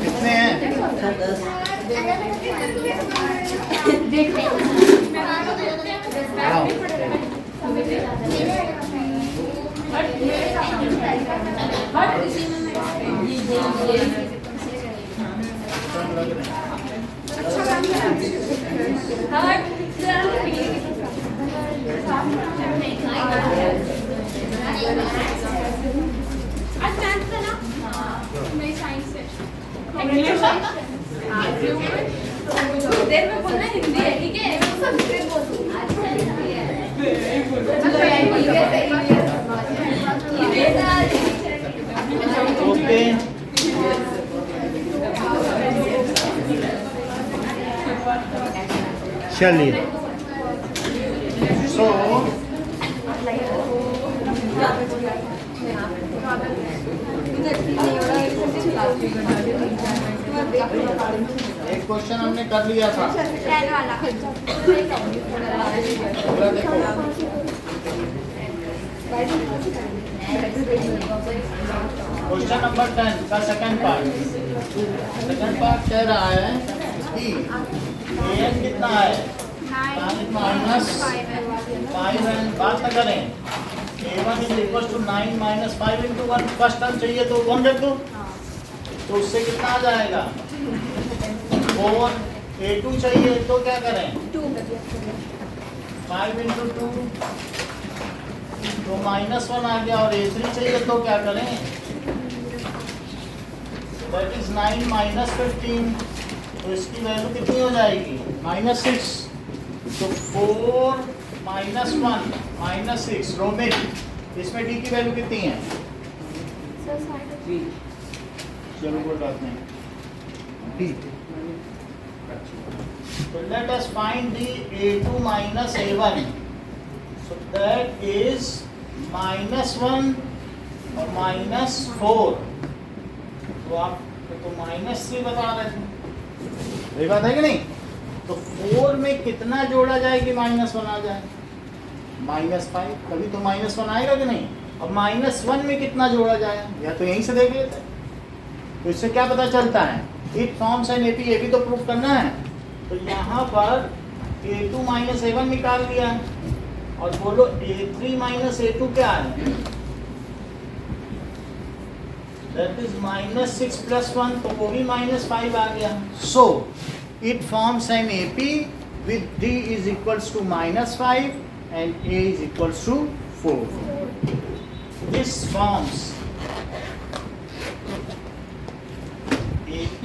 कितने हैं? देर में बोलना हिंदी है, ठीक है? ओके चलिए सो एक क्वेश्चन हमने कर लिया था पूरा देखो क्वेश्चन नंबर 10 का सेकंड पार्ट कह रहा है कि an कितना है माइनस 5 है बात न करें a1 is equal to 9 minus 5 into 1 first term चाहिए तो 1 रख दो तो उससे कितना आ जाएगा 4 a2 चाहिए तो क्या करें 5 इंटू 2 तो -1 आ गया और a3 चाहिए तो क्या करें दैट इज 9 माइनस 15 तो इसकी वैल्यू कितनी हो जाएगी -6 तो 4 -1 -6 रोमिन इसमें d की वैल्यू कितनी है चलो कोई बात नहीं d so let us find the a2 minus a1 so that is -1 और -4 तो आप तो -3 बता रहे थे ये बात है कि नहीं तो 4 में कितना जोड़ा जाए कि -1 आ जाए -5 कभी तो -1 आएगा कि नहीं और -1 में कितना जोड़ा जाए या तो यहीं से देख लेते हैं तो इससे क्या पता चलता है इट फॉर्म्स एन एपी ये भी तो प्रूफ करना है तो यहाँ पर a2 माइनस a1 निकाल दिया और बोलो a3 माइनस a2 क्या है दैट इज -6 प्लस 1 तो वो भी -5 आ गया so it forms an AP with d is equals to -5 and a is equals to 4 this forms AP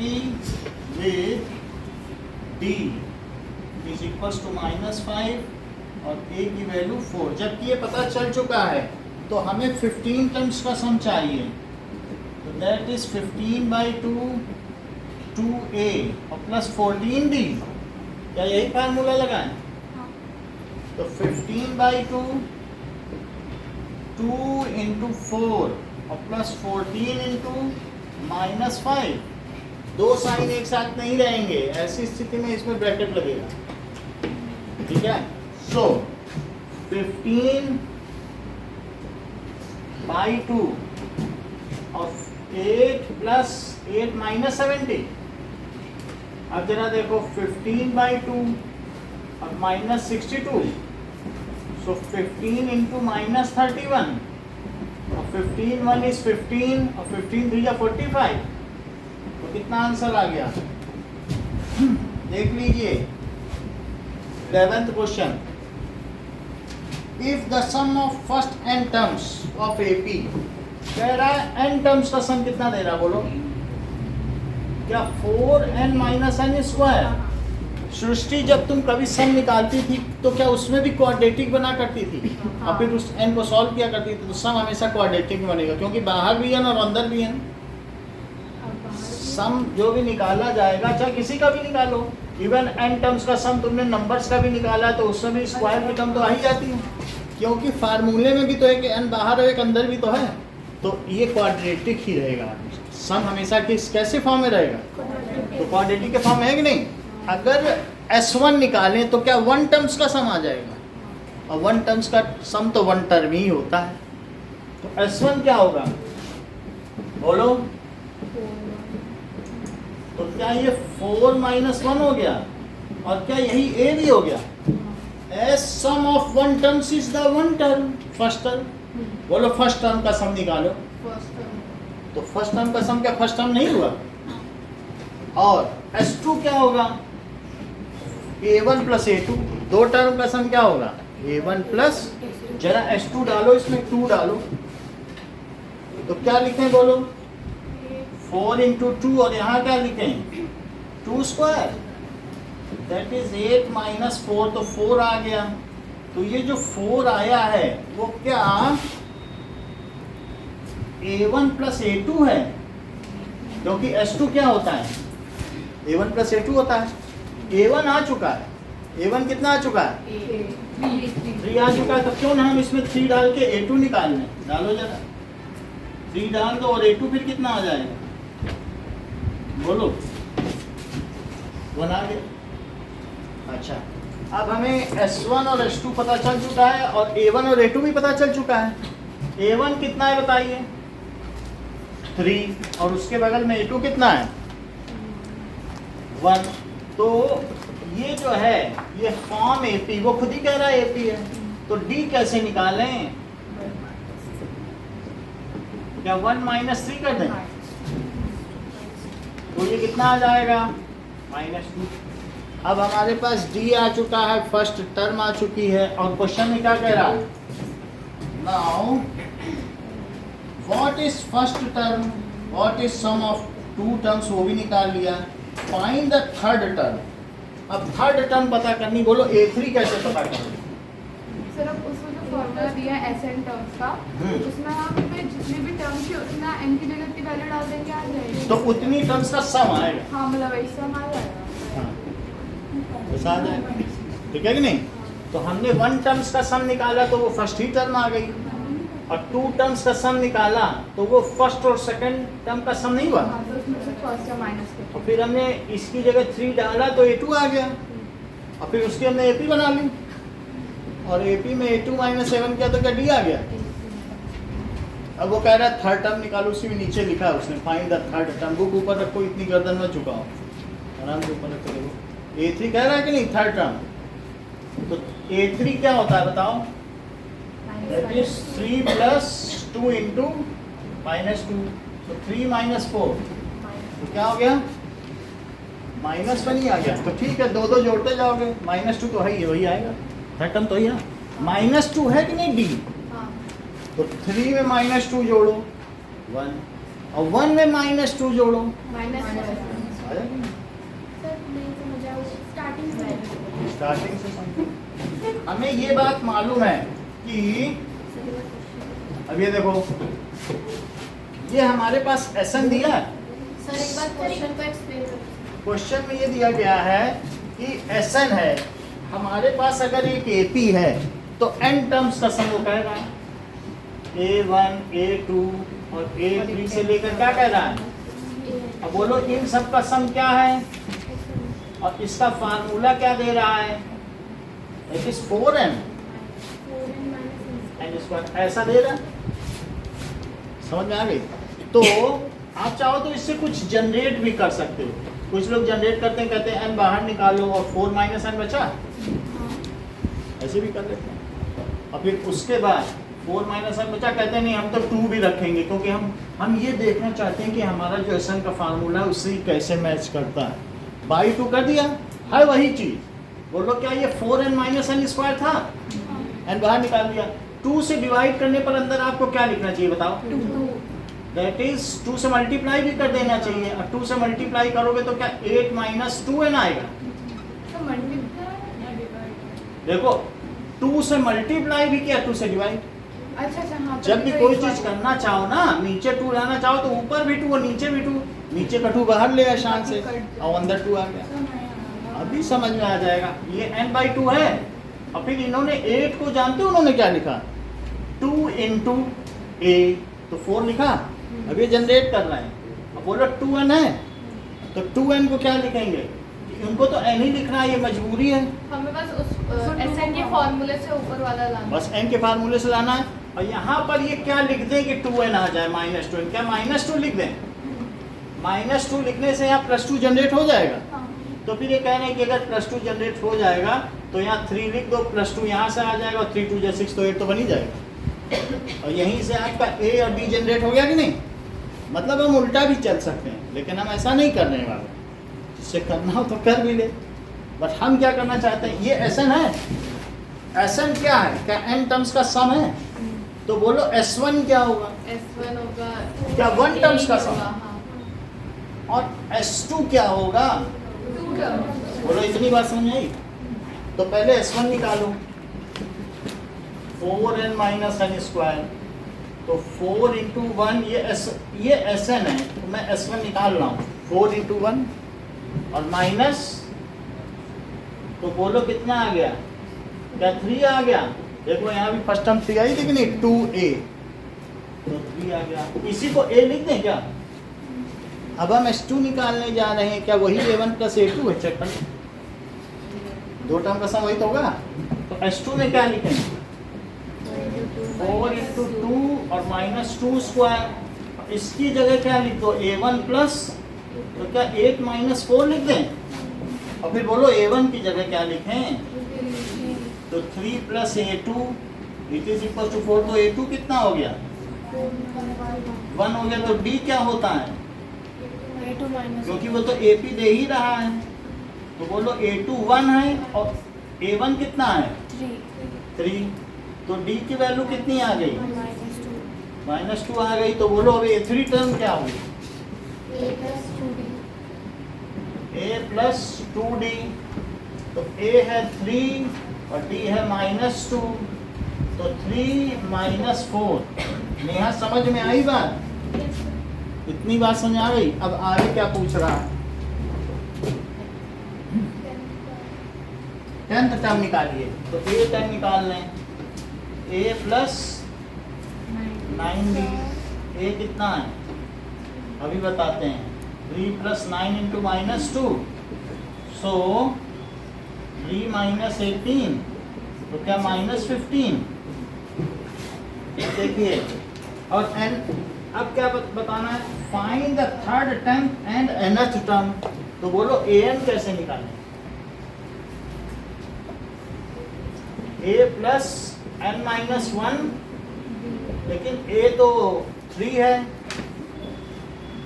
with D is equals to -5 और A की वैल्यू 4 जबकि ये पता चल चुका है तो हमें 15 टर्म्स का सम चाहिए तो दैट इज 15/2 2A और प्लस 14D क्या यही फार्मूला लगाएं तो 15/2 2 इंटू 4 और प्लस 14 इंटू -5 दो साइन एक साथ नहीं रहेंगे ऐसी स्थिति में इसमें ब्रैकेट लगेगा ठीक है सो 15/2 और 8 प्लस 8 -70 अब जरा देखो 15/2 और -62 सो 15 इंटू -31 और 15 1 इज 15 और 15 3 या 45 तो कितना आंसर आ गया देख लीजिए 11th question if the sum of first n terms of AP कह रहा है n टर्म्स का सम कितना दे रहा बोलो क्या 4n - n स्क्वायर सृष्टि जब तुम कभी सम निकालती थी तो क्या उसमें भी क्वाड्रेटिक बना करती थी और फिर उस n को सॉल्व किया करती थी, तो सम हमेशा क्वाड्रेटिक में बनेगा क्योंकि बाहर भी n और अंदर भी n। सम जो भी निकाला जाएगा, चाहे किसी का भी निकालो, इवन n टर्म्स का सम तुमने नंबर्स का भी निकाला तो उसमें भी स्क्वायर की टर्म तो आ ही जाती है, क्योंकि फार्मूले में भी तो एक n बाहर और एक अंदर भी तो है, तो ये क्वाड्रेटिक ही रहेगा। सम हमेशा कैसे फॉर्म में रहेगा, तो क्वाड्रेटिक के फॉर्म में है कि नहीं। अगर S1 निकालें तो क्या वन टर्म्स का सम आ जाएगा, और वन टर्म्स का सम तो वन टर्म ही होता है, तो S1 क्या होगा बोलो। तो क्या ये 4 - 1 हो गया, और क्या यही A भी हो गया। S sum of one terms is the one term, first term. बोलो फर्स्ट टर्म का सम निकालो, तो फर्स्ट टर्म का सम क्या फर्स्ट टर्म नहीं हुआ। और S2 क्या होगा, A1 + A2, दो टर्म का सम क्या होगा A1 प्लस, जरा S2 डालो, इसमें 2 डालो, तो क्या लिखें बोलो 4 × 2, और यहाँ क्या लिखें 2 स्क्वायर, दैट इज 8 - 4, तो 4 आ गया। तो ये जो 4 आया है वो क्या A1 + A2 है, क्योंकि S2 क्या होता है A1 + A2 होता है। A1 आ चुका है, A1 कितना आ चुका है 3 आ चुका है, तो क्यों ना हम इसमें 3 डाल के A2 निकाल लें। डालो जरा 3 डाल दो, और A2 फिर कितना आ जाएगा बोलो 1 आ गया। अच्छा, अब हमें S1 और S2 पता चल चुका है, और A1 और A2 भी पता चल चुका है। A1 कितना है बताइए 3, और उसके बगल में A2 कितना है 1। तो ये जो है ये फॉर्म AP, वो खुद ही कह रहा है AP है, तो D कैसे निकालें, क्या 1 - 3 कर दें, तो ये कितना आ जाएगा -2। अब हमारे पास D आ चुका है, फर्स्ट टर्म आ चुकी है, और क्वेश्चन में क्या कह रहा है now what is first term, what is sum of 2 terms, वो भी निकाल लिया। फाइंड द थर्ड टर्म, अब थर्ड टर्म पता करनी, बोलो A3 कैसे पता करें। सर अब उसमें जो फॉर्मूला दिया है SN टर्म्स का, उसमें हम पे जितनी भी टर्म्स है उतना n की जगह की वैल्यू डाल देंगे, आ जाएगा। तो उतनी टर्म्स का सम आएगा, हाँ मतलब ऐसा हम आ जाएगा। हाँ ऐसा आ जाएगा, ठीक है कि नहीं। तो हमने 1 टर्म्स का सम निकाला तो वो फर्स्ट ही टर्म आ गई, और 2 टर्म्स का सम निकाला तो वो फर्स्ट और सेकंड टर्म का सम नहीं हुआ। हाँ, तो उसमें से फर्स्ट या माइनस और करके। फिर हमने इसकी जगह 3 डाला तो A2 आ गया, और फिर उसकी हमने AP बना ली, और AP में A2 - 7 किया तो क्या D आ गया। अब वो कह रहा है थर्ड टर्म निकालो, उसी में नीचे लिखा है उसने find the third term. Book ऊपर रखो, इतनी गर्दन में झुकाओ, आराम से ऊपर रखो, देखो A3 कह रहा है कि नहीं थर्ड टर्म। तो A3 क्या होता है बताओ, दैट इज 3 + 2 × -2, तो 3 - 4, तो क्या हो गया -1 ही आ गया। तो ठीक है, 2 जोड़ते जाओगे, -2 तो है ही, वही आएगा थर्ड टर्म तो ही है। -2 है कि नहीं D, हाँ, तो 3 में -2 जोड़ो 1, और 1 में -2 जोड़ो माइनस आ जाएगा। सर नहीं समझा, स्टार्टिंग से स्टार्टिंग से समझो। हमें ये बात मालूम है कि अब ये देखो, ये हमारे पास SN दिया है, सर एक बार क्वेश्चन को एक्सप्लेन करो। क्वेश्चन में ये दिया गया है कि SN है हमारे पास, अगर एक AP है तो n टर्म्स का सम वो कह रहा है, A1 A2 और A3 से लेकर क्या कह रहा है। अब बोलो इन सब का सम क्या है, और इसका फार्मूला क्या दे रहा है, इट इज 4n n², ऐसा दे रहा है। समझ में आ गई। तो आप चाहो तो इससे कुछ जनरेट भी कर सकते हो, कुछ लोग जनरेट करते हैं, कहते हैं n बाहर निकालो और 4 - n बचा, ऐसे भी कर लेते हैं। और फिर उसके बाद 4 - n बचा, कहते हैं नहीं हम तो 2 भी रखेंगे, क्योंकि हम ये देखना चाहते हैं कि हमारा जो SN का फार्मूला है उससे कैसे मैच करता है। बाई 2 कर दिया है वही चीज, बोलो क्या ये 4n - n² था, n बाहर निकाल दिया। 2 से डिवाइड करने पर अंदर आपको क्या लिखना चाहिए बताओ, दैट इज 2 से मल्टीप्लाई भी कर देना चाहिए, और 2 से मल्टीप्लाई करोगे तो क्या 8 - 2n आएगा। तो देखो 2 से मल्टीप्लाई भी किया 2 से डिवाइड। अच्छा अच्छा हाँ, जब भी तो कोई एक बार- चीज करना चाहो ना, नीचे 2 लाना चाहो तो ऊपर भी 2 और नीचे भी 2, नीचे का 2 बाहर ले आया शान से और अंदर 2 आ गया। अभी समझ में आ जाएगा। ये n/2 है और फिर इन्होंने 8 को जानते हो उन्होंने क्या लिखा, 2 इंटू ए, तो 4 लिखा। अब ये जनरेट कर रहे हैं। अब बोलो 2n है तो 2n को क्या लिखेंगे, उनको तो n ही लिखना है, ये मजबूरी है। हमें बस उस एसएन के फॉर्मूले से ऊपर वाला लाना बस n के फार्मूले से लाना है। और यहाँ पर ये क्या लिख दें कि 2n आ जाए, -2n, क्या -2 लिख दें? -2 लिखने से यहाँ +2 जनरेट हो जाएगा। हाँ। तो फिर ये कह रहे हैं कि अगर +2 जनरेट हो जाएगा तो यहाँ 3 लिख दो, +2 यहाँ से आ जाएगा और 3 2 जा 6 तो 8 तो बन ही जाएगा। और यहीं से आपका a और b जनरेट हो गया कि नहीं। मतलब हम उल्टा भी चल सकते हैं, लेकिन हम ऐसा नहीं करने वाले। जिससे करना हो तो कर भी ले, बट हम क्या करना चाहते हैं, ये Sn है। Sn क्या है, क्या n टर्म्स का सम है? तो बोलो S1 क्या होगा, S1 होगा क्या 1 टर्म्स का सम, हाँ। और S2 क्या होगा, 2 टर्म्स। बोलो इतनी बात समझ आई। तो पहले S1 निकालो, 4n माइनस n स्क्वायर, तो 4 इंटू 1 ये Sn है, तो मैं S1 निकाल रहा हूँ, 4 इंटू 1 और माइनस, तो बोलो कितना आ गया, क्या 3 आ गया। देखो यहाँ भी फर्स्ट टर्म 3 आई थी कि नहीं, 2a, तो 3 आ गया। इसी को a लिख दें क्या। अब हम S2 निकालने जा रहे हैं, क्या वही a1 प्लस a2 है, चेक कर, 2 टर्म का सम वही तो होगा। तो S2 में क्या लिखेंगे, 4 इंटू 2 और -2 स्क्वायर। इसकी जगह क्या लिख दो, a1 प्लस, तो क्या 8 माइनस 4 लिख दें। और फिर बोलो a1 की जगह क्या लिखें, तो 3 plus a2 it is equal to 4, तो a2 कितना हो गया, 1 हो गया। तो d क्या होता है, A2 माइनस क्योंकि वो तो AP दे ही रहा है, तो बोलो a2 1 है और a1 कितना है 3, तो d की वैल्यू कितनी आ गई, -2 आ गई। तो बोलो अब a3 टर्म क्या हुई, a प्लस 2d, तो a है 3 और d है -2, तो 3 माइनस 4। नेहा समझ में आई बात, इतनी बात समझ आ गई। अब आगे क्या पूछ रहा है, 10th टर्म निकालिए, तो a टर्म निकाल लें, a प्लस 9d, a कितना है अभी बताते हैं, 3 प्लस 9 इंटू -2, सो 3 माइनस 18, तो क्या -15। देखिए, और n अब क्या बताना है, find the third term and nth term. तो बोलो an कैसे निकालें, a प्लस n माइनस 1, लेकिन a तो 3 है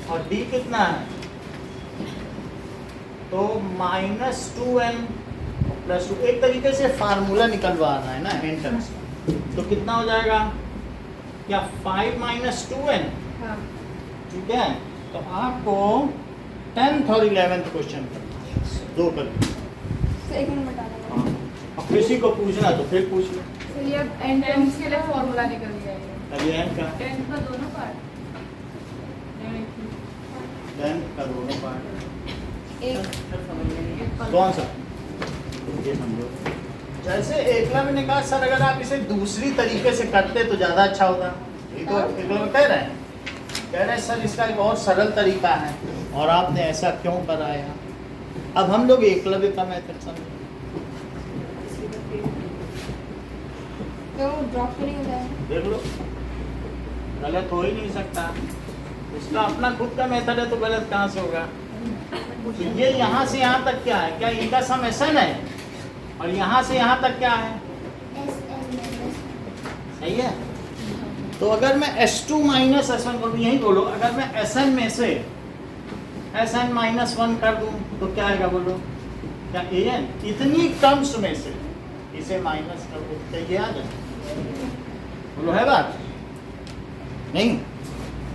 और d कितना है, तो -2n प्लस 2। एक तरीके से फार्मूला निकलवाना है ना n टर्म्स का, तो कितना हो जाएगा, क्या 5 माइनस 2n, हाँ। ठीक है। तो आपको 10th और 11th क्वेश्चन करना है, 2 कर। एक मिनट बता देना। अब किसी को पूछना तो फिर पूछ लो। चलिए अब एन टर्म्स के लिए फॉर्मूला निकल जाएगा। अब ये n का 10 का दोनों पार्ट 10th का दोनों पार्ट, एक कौन सा, ये समझो। जैसे एकलव्य ने कहा सर अगर आप इसे दूसरी तरीके से करते तो ज़्यादा अच्छा होता। ये तो एकलव्य कह रहे हैं सर इसका एक और सरल तरीका है और आपने ऐसा क्यों कराया। अब हम लोग एकलव्य का मेथड समझें। तो ड्रॉप नहीं हो जाएगा। देख लो, गलत हो ही नहीं सकता, उसका अपना खुद का मेथड है तो गलत कहाँ से होगा। तो ये यहाँ से यहाँ तक क्या है, क्या इनका सम SN है, और यहाँ से यहाँ तक क्या है, सही है। तो अगर मैं S2 माइनस S1 करूँ, यही बोलो, अगर मैं SN में से SN माइनस 1 कर दूँ तो क्या आएगा बोलो, क्या AN, इतनी टर्म्स में से इसे माइनस कर दो तो ये आ जाए, बोलो है बात नहीं।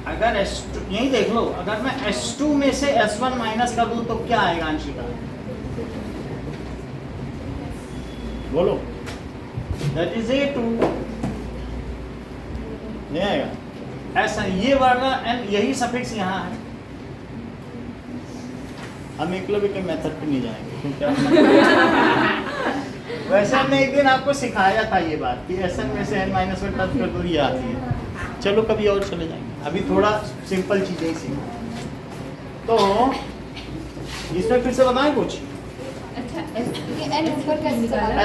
अगर S2 यही देख लो, अगर मैं S2 में से S1 माइनस कर दूँ तो क्या आएगा अंशिका, बोलो। दैट इज A2 नहीं आएगा ऐसा ये वाला एंड यही सफिक्स यहाँ है। हम एकलव्य के मेथड पे नहीं जाएंगे क्योंकि वैसे हमने एक दिन आपको सिखाया था ये बात कि Sn में से n माइनस वन टर्म कर दो ये आती है। चलो कभी और चले जाएंगे, अभी थोड़ा सिंपल चीजें ही सीखो। तो इसमें फिर से बताएं कुछ।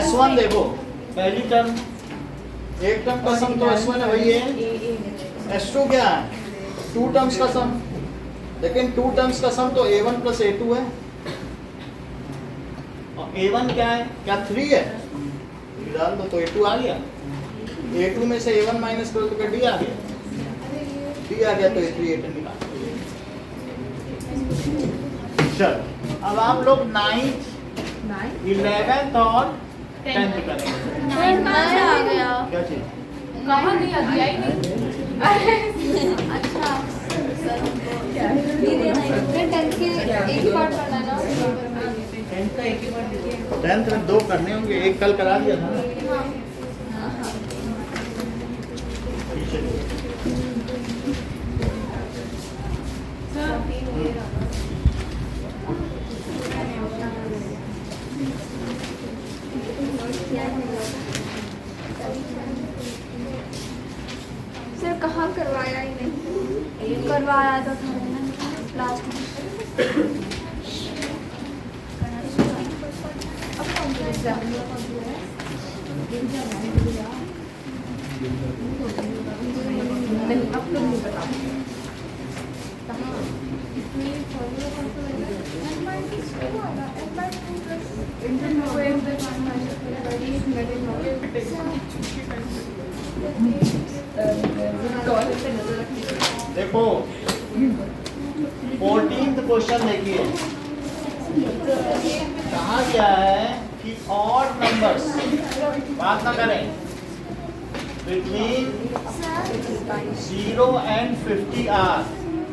S1 देखो पहली टर्म, एक टर्म का सम तो S1 है वही है। S2 क्या है? 2 टर्म्स का सम, लेकिन 2 टर्म्स का सम तो A1 प्लस A2 है। और A1 क्या है? क्या 3 है? डाल दो तो A2 आ गया। A2 में से A1 माइनस करो तो क्या D आ गया? D आ गया तो A3 A10 निकाल। चलो अब आप लोग 9th 11th और 10th करेंगे। आ गया। क्या चीज? कहाँ नहीं दिया ही नहीं। अच्छा एक ही बार करना है ना। 10th में 2 करने होंगे, एक कल करा दिया था ना। सर कहाँ करवाया ही नहीं, करवाया तो था लास्ट में। अब कौन सा एग्जाम है? नहीं अब तो नहीं पता। देखो 14th क्वेश्चन देखिए, कहा गया है कि ऑड नंबर्स, बात ना करें, बिटवीन 0 and 50 आर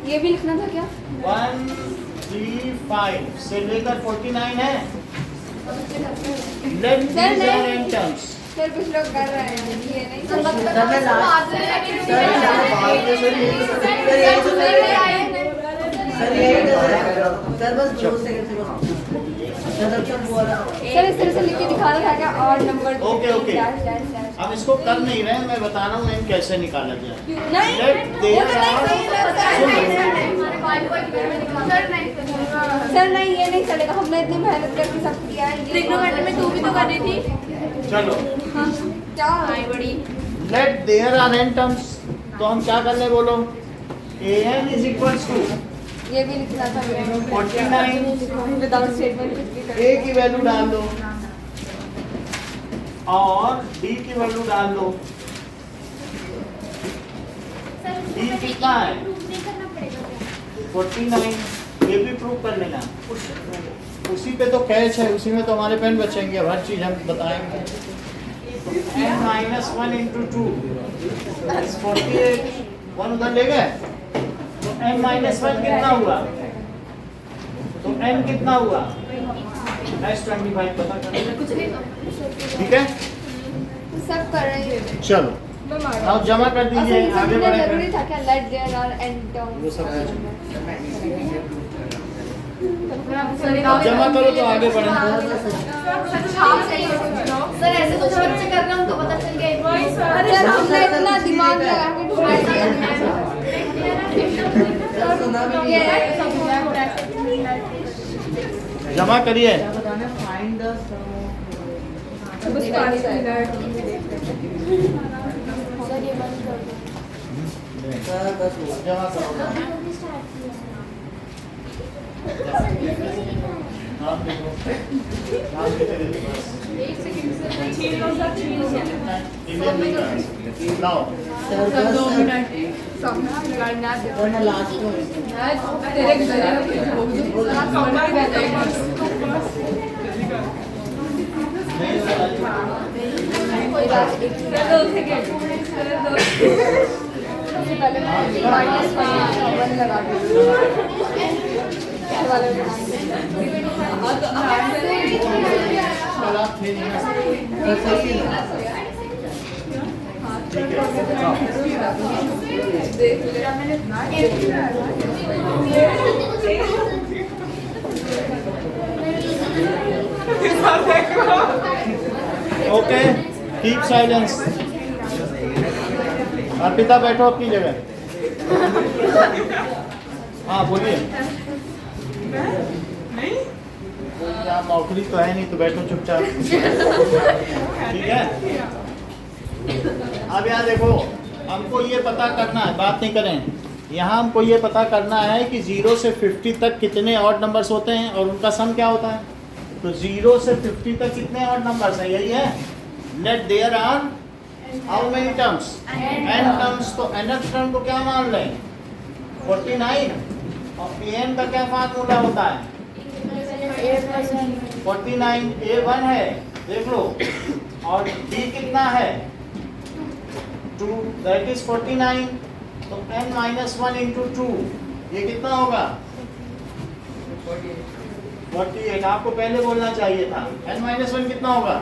ये भी लिखना था क्या? 135 से लेकर 49 है। लेट Sir, दीज नहीं। Are n terms. सर कुछ लोग कर रहे हैं ये नहीं। सर सर बस 2 सेकंड से इस तरह से लिख के दिखाना था क्या? और नंबर ओके, ओके। अब इसको कर नहीं रहे, मैं बता रहा हूँ एन कैसे निकाला जाए। नहीं Let there are- सर नहीं ये नहीं चलेगा, हमने इतनी मेहनत करके सब किया है। ट्रिग्नोमेट्री में तू भी तो कर रही थी। चलो क्या बड़ी let there are n terms, तो हम क्या कर ले बोलो, an इज इक्वल्स टू ये भी लिखना था 49 विदाउट स्टेटमेंट कुछ भी कर। a की वैल्यू डाल दो और d की वैल्यू डाल दो। d कितना है? 49, ये भी प्रूव कर लेना। उसी पे तो कैच है, उसी में तो हमारे पेन बचेंगे, अब हर चीज हम बताएंगे। n माइनस 1 इंटू 2 48, 1 उधर ले गए तो n माइनस 1 कितना हुआ? तो n कितना हुआ? S25 पता करें, ठीक है। सब कर रहे हैं। चलो अब जमा कर दीजिए, आगे जरूरी बढ़ेंगे। था क्या? Let there are n terms. वो सब जमा करो तो आगे बढ़ेंगे। सर ऐसे कुछ बच्चे कर रहे हैं तो पता चल गया। अरे हमने इतना दिमाग लगा के ढूंढ लिया। जमा करिए। जमा करो। नाम लिखो, नाम लिख दीजिए बस। ईमेल नहीं कर लाओ। ठीक है। Okay, keep silence. अर्पिता बैठो अपनी जगह। हाँ बोलिए। क्या नौकरी तो है नहीं, तो बैठो चुपचाप। ठीक है। अब यहाँ देखो, हमको ये पता करना है, बात नहीं करें, यहाँ हमको ये पता करना है कि 0 से 50 तक कितने ऑड नंबर्स होते हैं और उनका सम क्या होता है। तो 0 से 50 तक कितने ऑड नंबर्स हैं, यही है। Let there are how many terms, n terms. तो nth टर्म को क्या मान लें, 49। और an का क्या फार्मूला होता है, 49। a1 है, देख लो। और b कितना है, 2, दैट इज 49। तो n माइनस 1 इंटू 2, ये कितना होगा, 48। आपको पहले बोलना चाहिए था। n माइनस 1 कितना होगा,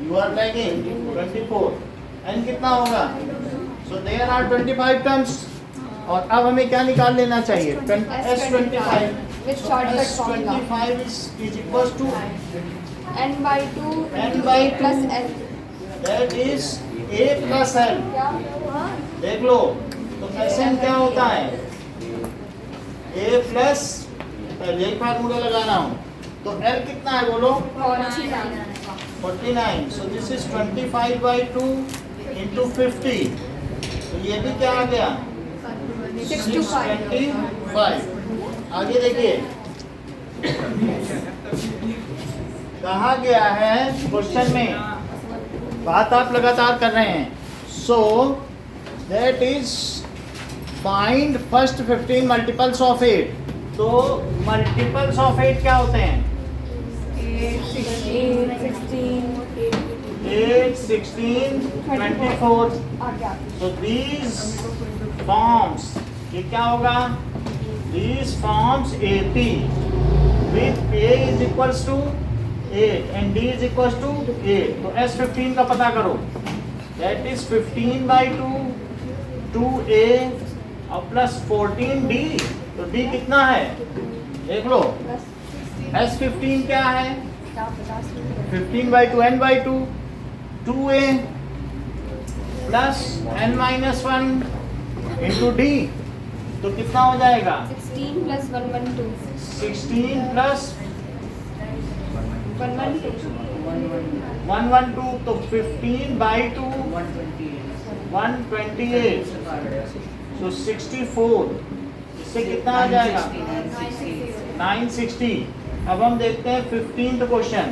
यू आर लैगिंग, 24। n कितना होगा, सो देयर आर 25 टर्म्स। और अब हमें क्या निकाल लेना चाहिए, S25। With shortcut formula. S25 is equals to n by 2 n by plus 2, l. that is a plus l। क्या? देख लो, तो Sn क्या होता है, a प्लस, पहले ही फार्मूला लगाना हूँ। तो l कितना है बोलो, 49। So this is 25 by 2 into 50। तो ये भी क्या आ गया, 625। आगे देखिए, कहा गया है क्वेश्चन में, बात आप लगातार कर रहे हैं। So that is find first 15 multiples of 8। तो मल्टीपल्स ऑफ 8 क्या होते हैं, 8, 16, 24। So these forms, ये क्या होगा, these forms AP with A is equals to 8 and D is equals to 8। तो S15 का पता करो, that is 15 by 2, 2A और प्लस 14D। तो D कितना है, देख लो, S15 क्या है, 15 by 2, n by 2, 2A plus n minus 1 into D। तो कितना हो जाएगा, 16 plus 112. 16 प्लस 112। तो 15 by 2, 128। तो 64, इससे कितना आ जाएगा, 960। अब हम देखते हैं 15th question.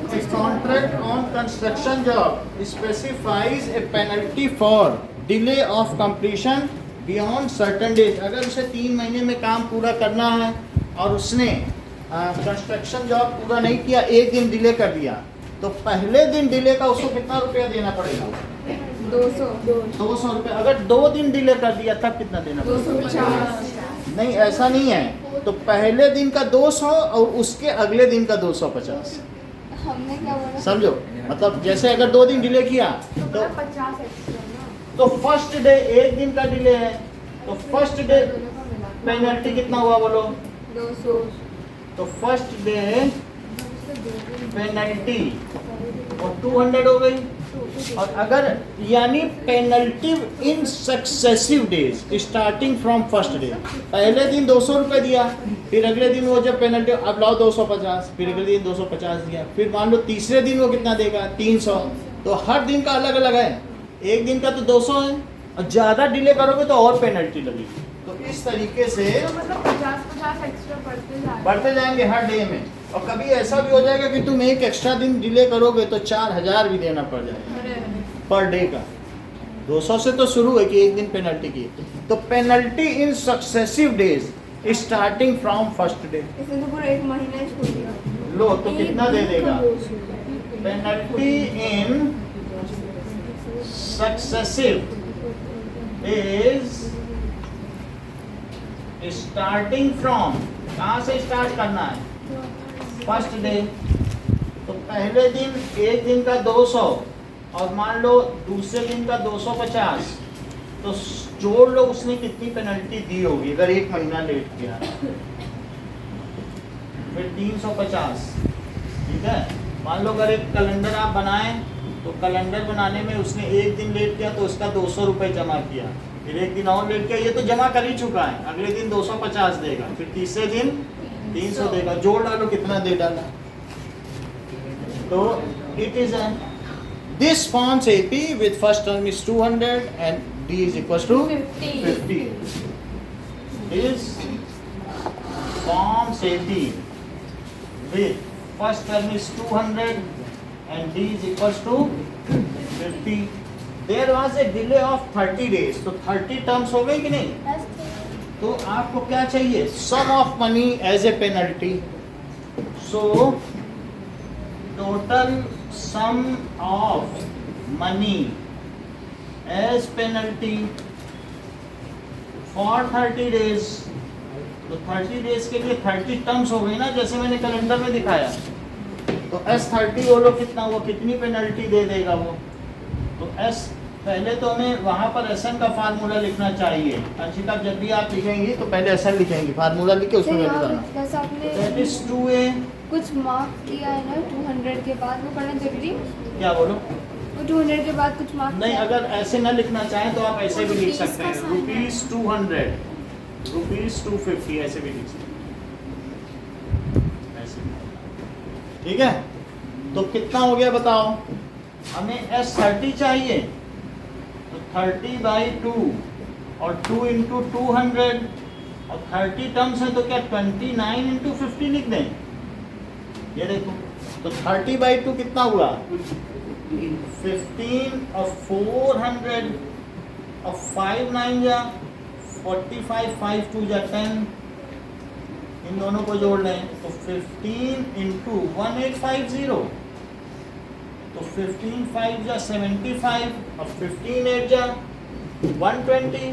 A contract on construction job specifies a penalty for delay of completion beyond certain days। अगर उसे 3 महीने में काम पूरा करना है और उसने कंस्ट्रक्शन जॉब पूरा नहीं किया, 1 दिन डिले कर दिया, तो पहले दिन डिले का उसको कितना रुपया देना पड़ेगा, 200 रुपये। अगर 2 दिन डिले कर दिया तब कितना देना पड़ेगा, 250। नहीं ऐसा नहीं है। तो पहले दिन का 200 और उसके अगले दिन का 250। हमने क्या बोला, समझो, मतलब जैसे अगर 2 दिन डिले किया तो 50 एक्स्ट्रा ना, तो फर्स्ट डे 1 दिन का डिले है, तो फर्स्ट डे पेनल्टी कितना हुआ बोलो, 200। तो फर्स्ट डे पेनल्टी और 200 हो गई। और अगर यानी penalty in successive days starting from first day, पहले दिन 200 रुपये दिया, फिर अगले दिन वो जब पेनल्टी अब लाओ 250, फिर अगले दिन 250 दिया, फिर मान लो तीसरे दिन वो कितना देगा, 300। तो हर दिन का अलग अलग है, एक दिन का तो 200 है, और ज़्यादा डिले करोगे तो और पेनल्टी लगेगी। तो इस तरीके से तो मतलब 50 एक्स्ट्रा बढ़ते जाएंगे हर डे में। और कभी ऐसा भी हो जाएगा कि तुम एक एक्स्ट्रा दिन डिले करोगे तो 4000 भी देना पड़ जाएगा पर डे का। 200 से तो शुरू है कि 1 दिन पेनल्टी की। तो penalty in successive days starting from first day. इसने तो पूरा 1 महीना ही छोड़ दिया। लो तो कितना दे देगा, penalty in successive days starting from, कहाँ से स्टार्ट करना है, फर्स्ट डे। तो पहले दिन एक दिन का 200 और मान लो दूसरे दिन का 250, तो जोड़ लो उसने कितनी पेनल्टी दी होगी अगर एक महीना लेट किया। फिर 350, ठीक है। मान लो अगर एक कैलेंडर आप बनाएं तो कैलेंडर बनाने में उसने एक दिन लेट किया तो उसका 200 रुपये जमा किया, फिर एक दिन और लेट किया, ये तो जमा कर ही चुका है, अगले दिन 250 देगा, फिर तीसरे दिन 300 देगा, जोड़ डालो कितना दे डाला। तो it is this forms AP with first term is 200 and D is equals to 50. This forms AP with first term is 200 and D is equals to 50. There was a delay of 30 days. तो 30 terms हो गए कि नहीं? तो आपको क्या चाहिए? Sum of money as a penalty. So total sum of money as penalty for 30 days. तो 30 डेज के लिए 30 टर्म्स हो गई ना, जैसे मैंने कैलेंडर में दिखाया। तो S30 बोलो कितना, वो कितनी पेनल्टी दे देगा वो। तो S पहले तो हमें वहाँ पर SN का फार्मूला लिखना चाहिए। अंशिका जब भी आप लिखेंगी तो पहले SN लिखेंगी, फार्मूला लिख के उसमें वैल्यू डालना। जैसे आपने दैट इज 2A। कुछ मार्क किया है ना 200 के बाद, वो पढ़ना जरूरी? क्या बोलो? वो 200 के बाद कुछ मार्क नहीं, अगर ऐसे ना लिखना चाहें तो आप ऐसे भी लिख सकते हैं, ₹200, ₹250 ऐसे भी लिख सकते हैं, ऐसे। ठीक है, तो कितना हो गया बताओ? हमें S30 चाहिए, तो 30/2 और 2 × 200 और 30 टर्म्स हैं तो क्या 29 × 50 लिख दें? ये देखो, तो 30/2 कितना हुआ? 15 और 400 और 5 9 जा 45, 5 2 जा 10, इन दोनों को जोड़ लें तो 15 × 1850, तो 15 5 जा 75 और 15 8 जा 120,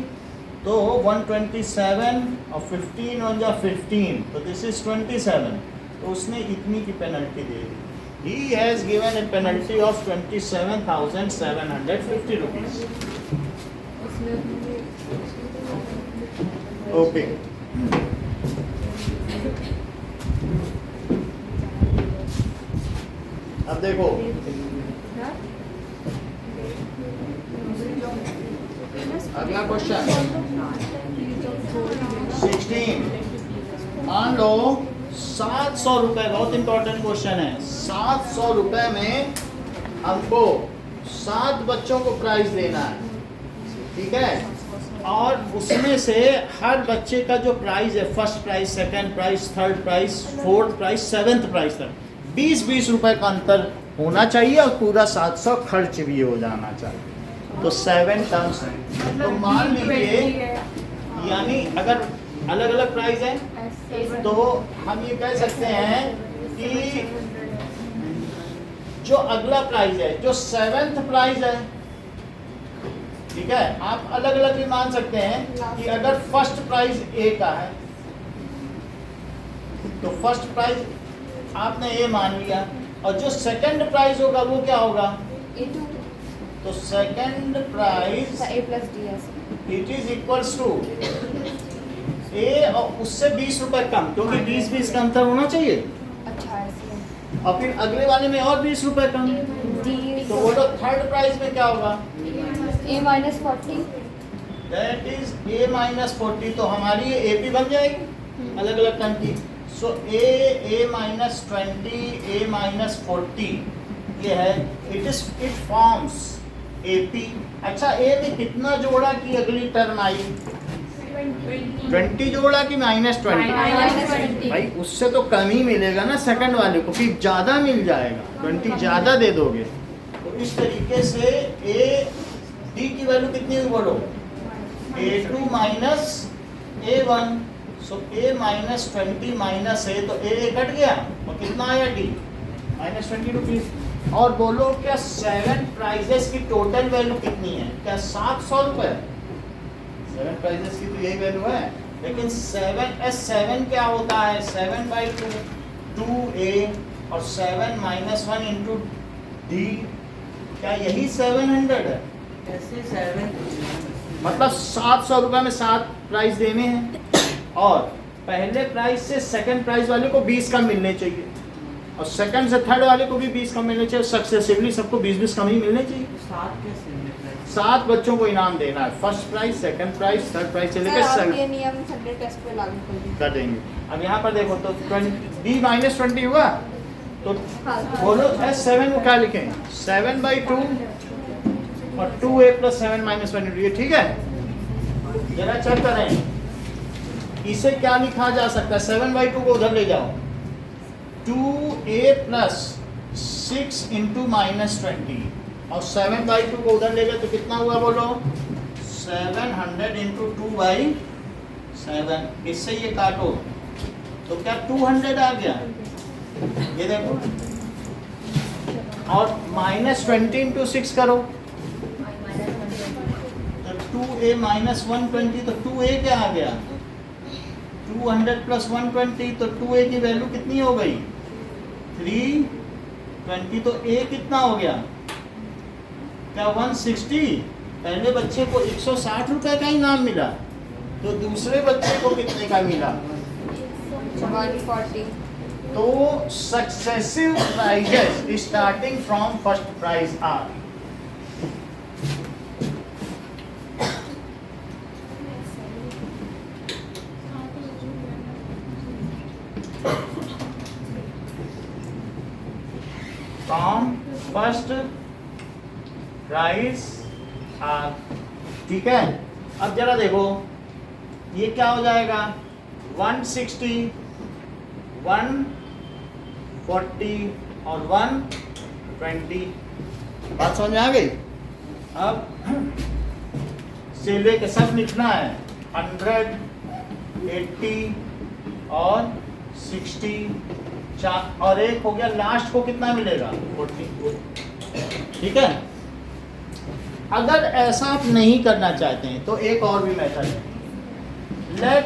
तो 127 और 15 1 जा 15, तो दिस इज 27। तो उसने इतनी की penalty they the. He has given a penalty of 27,750 rupees. Okay. अब देखो, अगला क्वेश्चन 16। मान लो 700 रुपए, बहुत इंपॉर्टेंट क्वेश्चन है। 700 रुपए में हमको 7 बच्चों को प्राइज लेना है, ठीक है। और उसमें से हर बच्चे का जो प्राइज है, first prize, second prize, third prize, fourth prize, seventh prize तक 20-20 रुपए का अंतर होना चाहिए और पूरा 700 खर्च भी हो जाना चाहिए। तो 7 टर्म्स हैं। तो मान लीजिए, यानी अगर अलग अलग प्राइज है तो हम ये कह सकते हैं कि जो अगला प्राइज है, जो 7th प्राइज है, ठीक है, आप अलग अलग भी मान सकते हैं कि अगर फर्स्ट प्राइज A का है तो फर्स्ट प्राइज आपने A मान लिया, और जो सेकंड प्राइज होगा वो क्या होगा? A2। तो second prize A+D it is equals to A और उससे 20 रुपए कम, क्योंकि 20-20 का अंतर होना चाहिए। अच्छा ऐसे। और फिर अगले वाले में और 20 रुपए कम, तो बोलो थर्ड प्राइज में क्या होगा? A-40। That is A-40। तो हमारी ये AP बन जाएगी अलग अलग टर्म की। सो A-20, A-40 ये है, इट फॉर्म्स AP। अच्छा, A ने कितना जोड़ा कि अगली टर्म आई? 20 जोड़ा कि -20? भाई उससे तो कम ही मिलेगा ना सेकंड वाले को, फिर ज्यादा मिल जाएगा, 20 ज्यादा दे दोगे। तो इस तरीके से D की वैल्यू कितनी हुई बोलो? A2 - A1। So A -20 - A, तो A कट गया और कितना आया D? -20 रुपीज। और बोलो क्या 7 प्राइजेस की टोटल वैल्यू कितनी है? क्या 700 रुपए? 7 प्राइजेस की तो यही वैल्यू है, लेकिन 7 क्या होता है? 7/2 2A और 7 माइनस 1 इंटू डी, क्या यही 700 है? ऐसे 7 मतलब 700 रुपये में 7 प्राइस देने हैं और पहले प्राइस से सेकंड प्राइस वाले को 20 कम मिलने चाहिए और सेकंड से थर्ड वाले को भी 20 कम मिलने चाहिए, सक्सेसिवली सबको 20-20 कम ही मिलने चाहिए। 7 कैसे मिलता है? 7 बच्चों को इनाम देना है, first price, second price, third price से लेकर सर आप ये सेवन नियम संडे टेस्ट पे लागू कर दीजिए। कर देंगे। अब यहाँ पर देखो तो d माइनस 20 हुआ तो बोलो S7 को क्या लिखें? 7/2 और 2a प्लस 7 माइनस 1, ये ठीक है? जरा चेक करें इसे क्या लिखा जा सकता है? 7/2 को उधर ले जाओ, 2a प्लस 6 इंटू माइनस 20 और 7/2 को उधर ले गए तो कितना हुआ बोलो? 700 इंटू 2/7। इससे ये काटो तो क्या 200 आ गया? ये देखो, और माइनस 20 इंटू 6 करो तो 2a माइनस 120, तो 2a क्या आ गया? 200 प्लस 120, तो 2a की वैल्यू कितनी हो गई? 320। तो a कितना हो गया? क्या 160? पहले बच्चे को 160 रुपए का इनाम मिला, तो दूसरे बच्चे को कितने का मिला? 140। तो successive prizes starting from first prize are from first prize are, ठीक है? अब जरा देखो ये क्या हो जाएगा? 160, 140 और 120। बात समझ में आ गई? अब से लेके सब लिखना है, 100, 80 और 60, और एक हो गया लास्ट को कितना मिलेगा? 40, ठीक है? अगर ऐसा आप नहीं करना चाहते हैं तो एक और भी मेथड है, लेट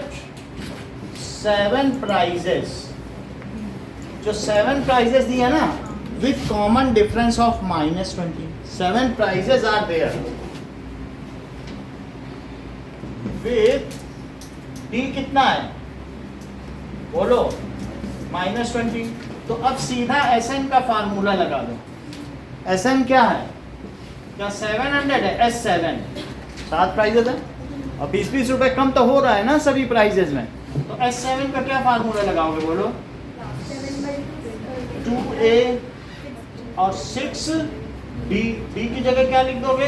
7 प्राइजेस, जो 7 प्राइजेस दिए है ना, with common difference of -20, 7 prizes are there with D कितना है बोलो? -20। तो अब सीधा SN का फार्मूला लगा दो। SN क्या है? क्या 700 है? S7 7 प्राइजेस है और 20-20 रुपए कम तो हो रहा है ना सभी प्राइजेस में, तो S7 का क्या फार्मूला लगाओगे बोलो? 2a और 6d, d की जगह क्या लिख दोगे?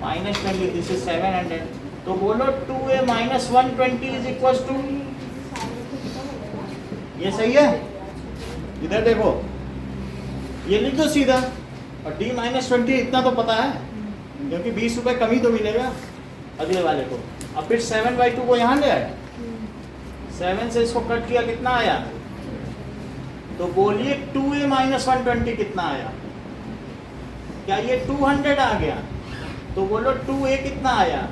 -20, दिस इज 700। तो बोलो 2a minus 120 is equal to, ये सही है? इधर देखो, ये लिख दो सीधा, और d माइनस 20 इतना तो पता है क्योंकि 20 रुपए कम ही तो मिलेगा अगले वाले को। अब फिर 7/2 को यहाँ ले आए, 7 से इसको कट किया, कितना आया? तो बोलिए 2a माइनस 120 कितना आया? क्या ये 200 आ गया? तो बोलो 2a कितना आया?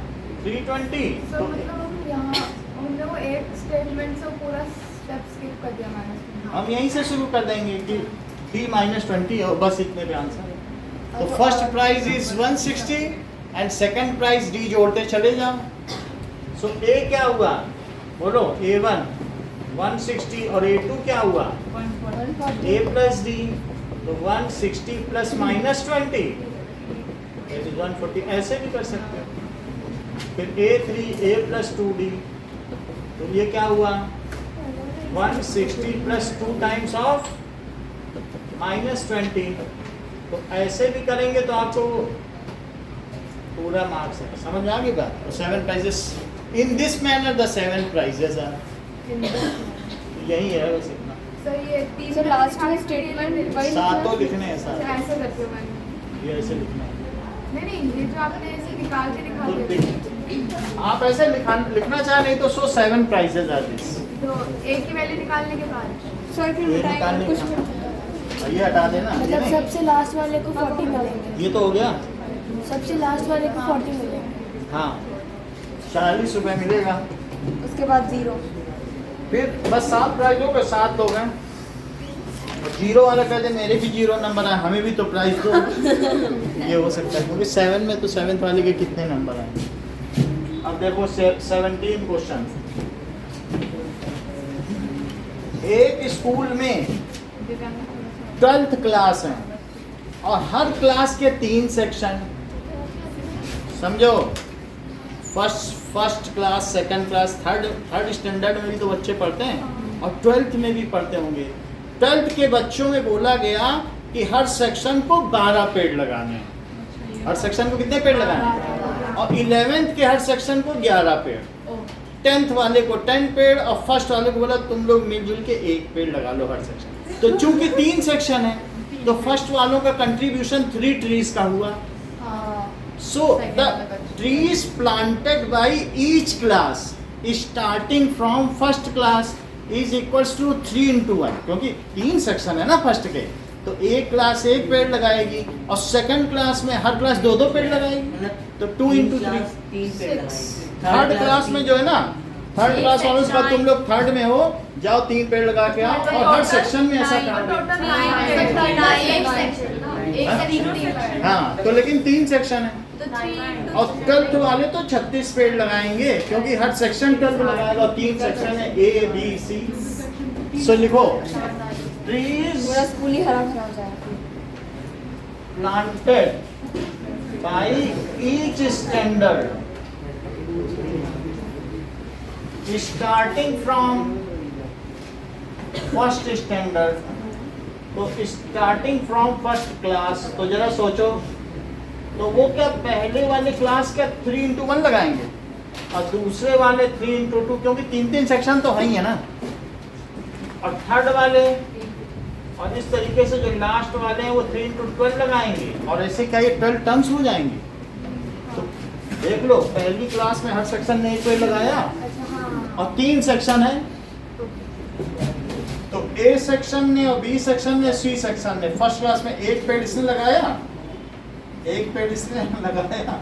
320। सर तो मतलब हम यहाँ हमने वो एक स्टेटमेंट से पूरा स्टेप स्किप कर दिया मैंने। हम यहीं से शुरू कर देंगे कि d माइनस 20 और बस इतने पे आंसर है। तो first price is 160 and second price d जोड़ते चले जाओ। सो a क्या हुआ बोलो? a1 160 और a2 क्या हुआ? a प्लस d, तो 160 प्लस -20 इज 140। ऐसे भी कर सकते हो। फिर a3 a प्लस 2d, तो ये क्या हुआ? 160 प्लस 2 टाइम्स ऑफ -20। तो ऐसे भी करेंगे तो आपको पूरा मार्क्स है। समझ में आ गई बात? तो 7 prizes in this manner, the 7 prizes are, यही है बस इतना। सर ये तीन सर लास्ट में स्टेटमेंट वही सातों लिखने हैं सारे, ऐसे करते हो मैंने। ये ऐसे लिखना है। नहीं ये जो आपने ऐसे निकाल के दिखा तो दिया, आप ऐसे लिखना चाहे नहीं तो 7 प्राइजेस आर दिस। तो एक की वैल्यू निकालने के बाद सर फिर ये बताएंगे निकालने कुछ का। मिनट। ये हटा देना, ये मतलब नहीं। सबसे लास्ट वाले को 40 मिलेंगे। ये तो हो गया। सबसे लास्ट वाले को 40 मिलेंगे। हाँ 40 रुपये मिलेगा। उसके बाद 0। फिर बस 7 प्राइज हो गए, 7 लोग हैं। और 0 वाला कहते मेरे भी 0 नंबर आए, हमें भी तो प्राइज दो। ये हो सकता है क्योंकि 7 में तो 7th वाले के कितने नंबर आए। अब देखो 17 क्वेश्चन। एक स्कूल में 12th क्लास है और हर क्लास के 3 सेक्शन, समझो first class, second class, third standard में भी तो बच्चे पढ़ते हैं और 12th में भी पढ़ते होंगे। 12th के बच्चों में बोला गया कि हर सेक्शन को 12 पेड़ लगाने हैं। हर सेक्शन को कितने पेड़ लगाने हैं? और 11th के हर सेक्शन को 11 पेड़, 10th वाले को 10 पेड़ और फर्स्ट वाले को बोला तुम लोग मिलजुल के 1 पेड़ लगा लो हर सेक्शन। तो चूंकि 3 सेक्शन है तो फर्स्ट वालों का कंट्रीब्यूशन 3 ट्रीज का हुआ। So the trees planted by each class starting from first class is equals to 3 into 1, क्योंकि 3 सेक्शन है ना फर्स्ट के, तो एक क्लास 1 पेड़ लगाएगी और सेकंड क्लास में हर क्लास 2-2 पेड़ लगाएगी, तो 2 into 3। थर्ड क्लास में जो है ना, थर्ड क्लास वालों का तुम लोग थर्ड में हो, जाओ 3 पेड़ लगा के आओ और हर सेक्शन में ऐसा करोगे। हाँ, तो लेकिन 3 सेक्शन है और 12th वाले तो 36 पेड़ लगाएंगे क्योंकि हर सेक्शन 12 लगाएगा। 3 सेक्शन है A B C। सो लिखो ट्रीज पूरा स्कूल ही हरा भरा हो जाएगा। Planted by each standard starting from first standard. तो स्टार्टिंग फ्रॉम फर्स्ट क्लास, तो जरा सोचो, तो वो क्या पहले वाले क्लास का 3 into 1 लगाएंगे और दूसरे वाले 3 into 2, क्योंकि 3 सेक्शन तो है ही है ना, और थर्ड वाले और इस तरीके से जो लास्ट वाले हैं वो 3 into 12 लगाएंगे और ऐसे क्या ये 12 टर्म्स हो जाएंगे। तो देख लो पहली क्लास में हर सेक्शन ने 1 पेड़ लगाया और 3 सेक्शन है, तो A सेक्शन ने और B सेक्शन ने, C सेक्शन ने फर्स्ट क्लास में 1 पेड़ इसने लगाया, 1 पेड़ इसने लगाया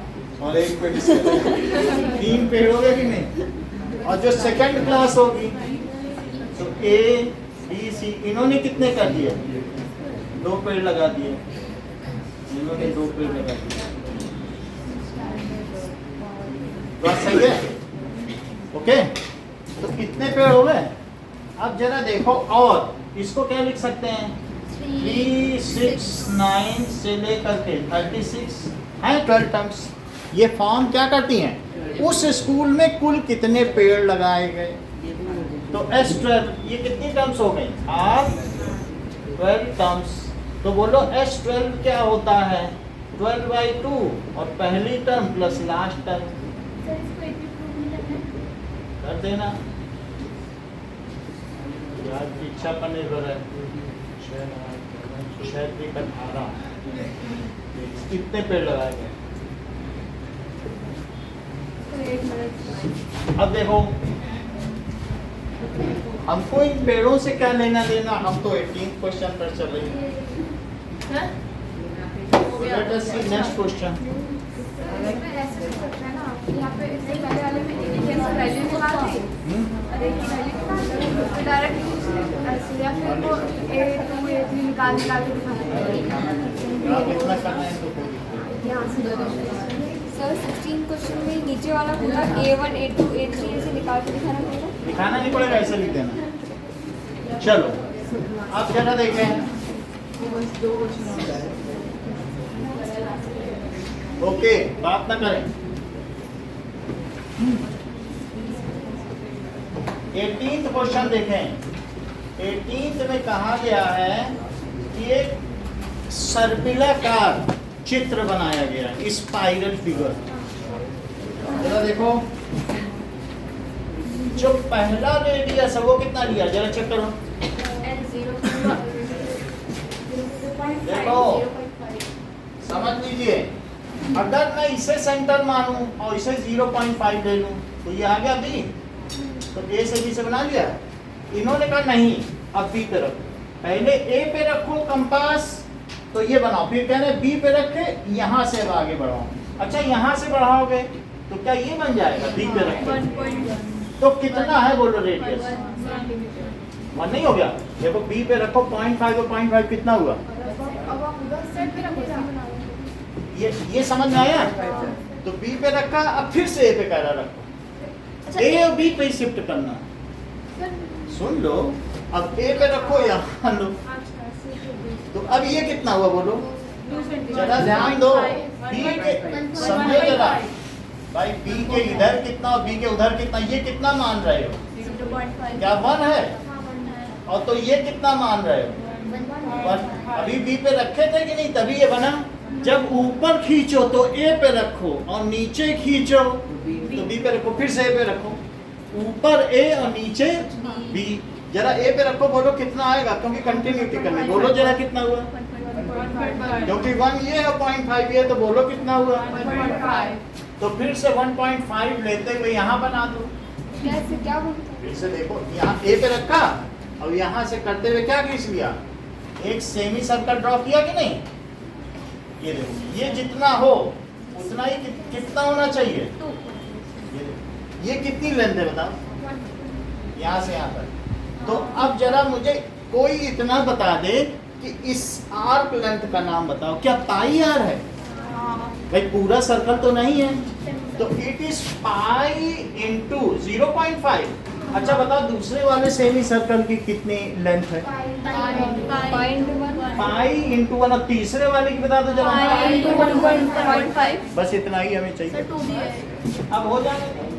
और 1 पेड़ इसने लगाया, 3 पेड़ हो गए कि नहीं। और जो सेकंड क्लास होगी तो A B C इन्होंने कितने कर दिए? 2 पेड़ लगा दिए, इन्होंने 2 पेड़ लगा दिए। बात सही है? ओके, तो कितने पेड़ हो गए? अब जरा देखो, और इसको क्या लिख सकते हैं? 3, 6, 9 से लेकर के 36 है 12 टर्म्स। ये फॉर्म क्या करती हैं? उस स्कूल में कुल कितने पेड़ लगाए गए। तो S12 ये कितनी टर्म्स हो गई? 12 टर्म्स। तो बोलो S12 क्या होता है? 12/2 और पहली टर्म प्लस लास्ट टर्म कर देना। यार की इच्छा पर निर्भर है। 18 कितने पेड़ लगाए गए? अब देखो हमको इन पेड़ों से क्या लेना देना, हम तो 18th क्वेश्चन पर चल रहे हैं। लेट अस सी नेक्स्ट क्वेश्चन। ऐसे हो सकता है ना, यहाँ पे इससे पहले वाले में वैल्यू निकाल दी और एक वैल्यू तो डायरेक्ट ऐसे या फिर वो A2 A3 निकाल के दिखाना आप इतना करना है तो यहाँ से सर 16 क्वेश्चन में नीचे वाला पूरा A1 A2 A3 ऐसे निकाल के दिखाना पड़ेगा। दिखाना नहीं पड़ेगा, ऐसे लिख देना। चलो आप जरा देखें। ओके, बात ना करें। 18th क्वेश्चन देखें। 18th में कहा गया है कि एक सर्पिलाकार चित्र बनाया गया है, स्पाइरल फिगर। जरा देखो, जो पहला रेडियस है वो कितना लिया, जरा चेक करो। देखो समझ लीजिए, अगर मैं इसे सेंटर मानूं और इसे 0.5 ले लूं तो ये आ गया B, तो A से B से बना लिया। इन्होंने कहा नहीं, अब B पे रखो, पहले A पे रखो कंपास तो ये बनाओ, फिर कह रहे B पे रखे यहाँ से अब आगे बढ़ाओ। अच्छा यहाँ से बढ़ाओगे तो क्या ये बन जाएगा? B पे रखो तो कितना है बोलो रेडियस? 1 नहीं हो गया? देखो बी पे रखो 0.5 और 0.5 कितना हुआ? अब आप उधर सेट में रखो ना। ये समझ में आया? तो बी पे रखा, अब फिर से ए पे कह रहा रखो। ए और बी पे शिफ्ट करना। सुन लो, अब ए पे रखो यहाँ लो। तो अब ये कितना हुआ बोलो? जरा ध्यान दो, बी के समझो जरा भाई, बी के इधर कितना और बी के उधर कितना, ये कितना मान रहे हो? 0.5 क्या 1 है? और तो ये कितना मान रहे हो? 1। अभी बी पे रखे थे कि नहीं, तभी ये बना। जब ऊपर खींचो तो ए पे रखो और नीचे खींचो तो बी पे रखो, फिर से ए पे रखो। ऊपर ए और नीचे बी। जरा ए पे रखो, बोलो कितना आएगा, क्योंकि कंटिन्यूटी करनी। बोलो जरा कितना हुआ, क्योंकि 1 ये है 0.5 ये, तो बोलो कितना हुआ? 1.5। तो फिर से 1.5 लेते हुए यहाँ बना दो। कैसे क्या बोलते हैं? फिर से देखो, यहाँ ए पे रखा और यहाँ से करते हुए क्या खींच लिया? एक सेमी सर्कल ड्रॉ किया कि नहीं? ये देखो, ये जितना हो उतना ही कितना होना चाहिए? ये देखो, ये कितनी लेंथ है बताओ, यहाँ से यहाँ तक। तो अब जरा मुझे कोई इतना बता दे कि इस आर्क लेंथ का नाम बताओ। क्या पाई आर है? भाई पूरा सर्कल तो नहीं है, तो इट इज पाई इंटू 0.5। अच्छा बताओ, दूसरे वाले सेमी सर्कल की कितनी लेंथ है? Pi into 1। और तीसरे वाले की बता दो जरा। 1.5। बस इतना ही हमें चाहिए। अब हो जाएगा।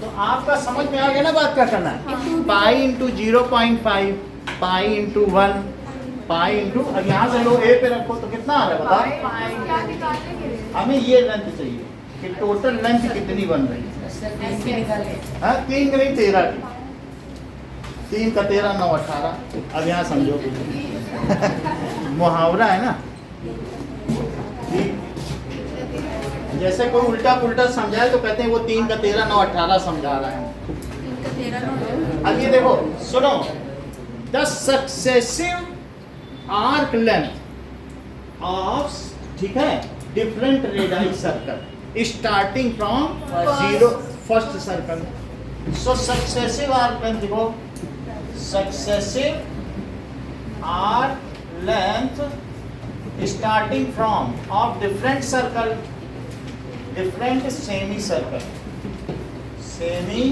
तो आपका समझ में आ गया ना बात क्या करना है? Pi into 0.5, pi into 1, pi into, अब यहाँ से लो ए पे रखो तो कितना आ रहा है बताओ? क्या निकालेंगे? हमें ये लेंथ चाहिए कि टोटल लेंथ कितनी बन रही है। हाँ 3 की नहीं 13 की। 3 का 13 9 18। अब यहाँ समझो मुहावरा है ना, जैसे कोई उल्टा पुल्टा समझाए तो कहते हैं वो 3 का 13 9 18 समझा रहा है। अब ये देखो सुनो, the successive arc length of, ठीक है, different radius circle starting from 0 first circle. So successive arc length देखो, successive arc length starting from of different circle, different semi circle, semi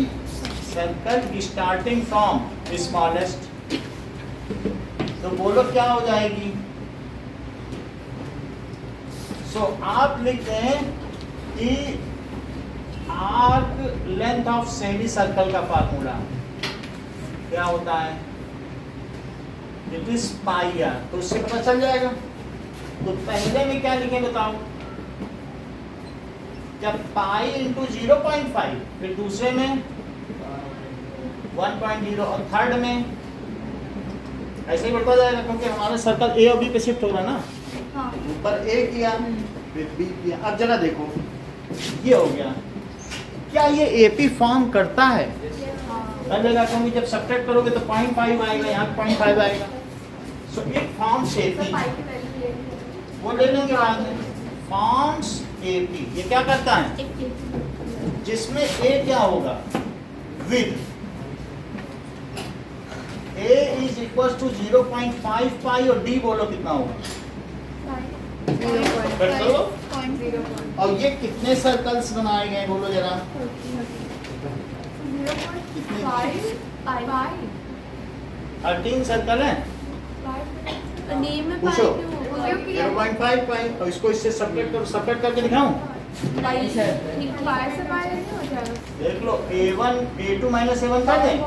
circle starting from smallest. तो बोलो क्या हो जाएगी? सो आप लिखते हैं कि arc length of semicircle का फार्मूला क्या होता है? It is pi r. तो उससे पता चल जाएगा। तो पहले में क्या लिखें बताओ? क्या पाई इंटू 0.5, फिर दूसरे में 1.0 और थर्ड में ऐसे ही बढ़ता जाएगा, क्योंकि हमारा सर्कल ए और बी पे शिफ्ट हो रहा है ना। ऊपर ए किया फिर बी किया। अब जरा देखो, ये हो गया। क्या ये एपी फॉर्म करता है? लगेगा, क्योंकि जब सब्ट्रैक्ट करोगे तो 0.5 आएगा, यहाँ 0.5 आएगा। सो इट फॉर्म्स एपी, वो ले लेंगे बाद में। फॉर्म्स एपी, ये क्या करता है? जिसमें ए क्या होगा? With A is equal to 0.5 pi और D बोलो कितना होगा? और ये कितने सर्कल्स बनाए गए बोलो जरा? 13 सर्कल है। पूछो 0.5 पाई और इसको इससे सब्ट्रैक्ट करके दिखाऊं? देख लो A1 A2 माइनस A1 कर दें।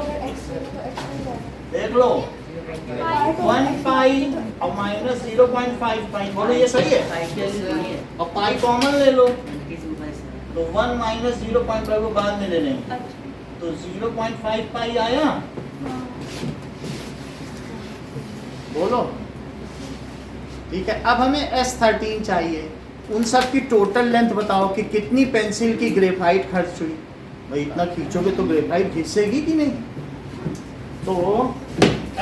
देख लो 1 पाई और माइनस 0.5 पाई, बोलो ये सही है? और पाई कॉमन ले लो तो 1 माइनस 0.5 को बाद में ले लेंगे, तो 0.5 पाई आया। बोलो ठीक है। अब हमें S13 चाहिए। उन सब की टोटल लेंथ बताओ कि कितनी पेंसिल की ग्रेफाइट खर्च हुई। भाई इतना खींचोगे तो ग्रेफाइट घिसेगी कि नहीं? तो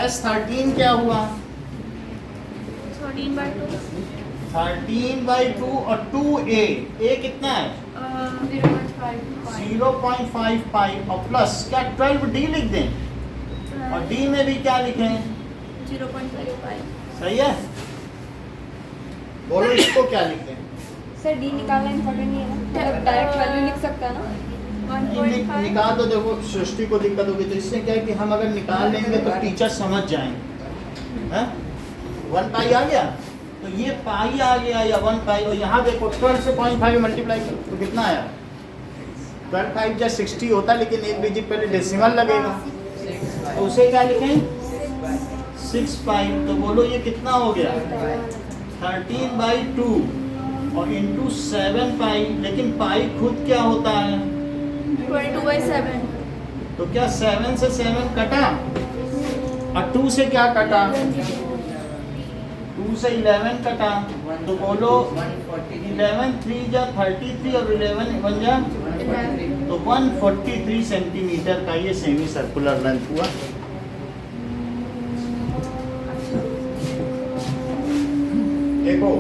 S13 क्या हुआ? 13/2 और 2A। A कितना है? 0.5 पाई और प्लस क्या 12D लिख दें? और डी में भी क्या लिखें? 0.55। सही है, बोलो इसको क्या लिखें? सर डी निकालना इम्पोर्टेंट नहीं है ना, मतलब डायरेक्ट वैल्यू लिख सकता है ना। 1.5। निकाल दो, देखो सृष्टि को दिक्कत होगी तो इससे क्या है कि हम अगर निकाल लेंगे तो टीचर समझ जाएंगे। हैं 1 पाई आ गया, तो ये पाई आ गया या 1 पाई, और यहाँ देखो 12 से 0.5 मल्टीप्लाई करो तो कितना आया? 12 5 या 60 होता, लेकिन एक डिजिट पहले डेसिमल लगेगा, तो उसे क्या लिखें? 6 पाई। तो बोलो ये कितना हो गया? 13/2 और इंटू 7 पाई, लेकिन पाई खुद क्या होता है? 22/7। तो क्या 7 से 7 कटा और 2 से क्या कटा? 2 से 11 कटा, तो बोलो 11 3 जा 33 और 11 1 जा, तो 143 सेंटीमीटर का ये सेमी सर्कुलर लेंथ हुआ। देखो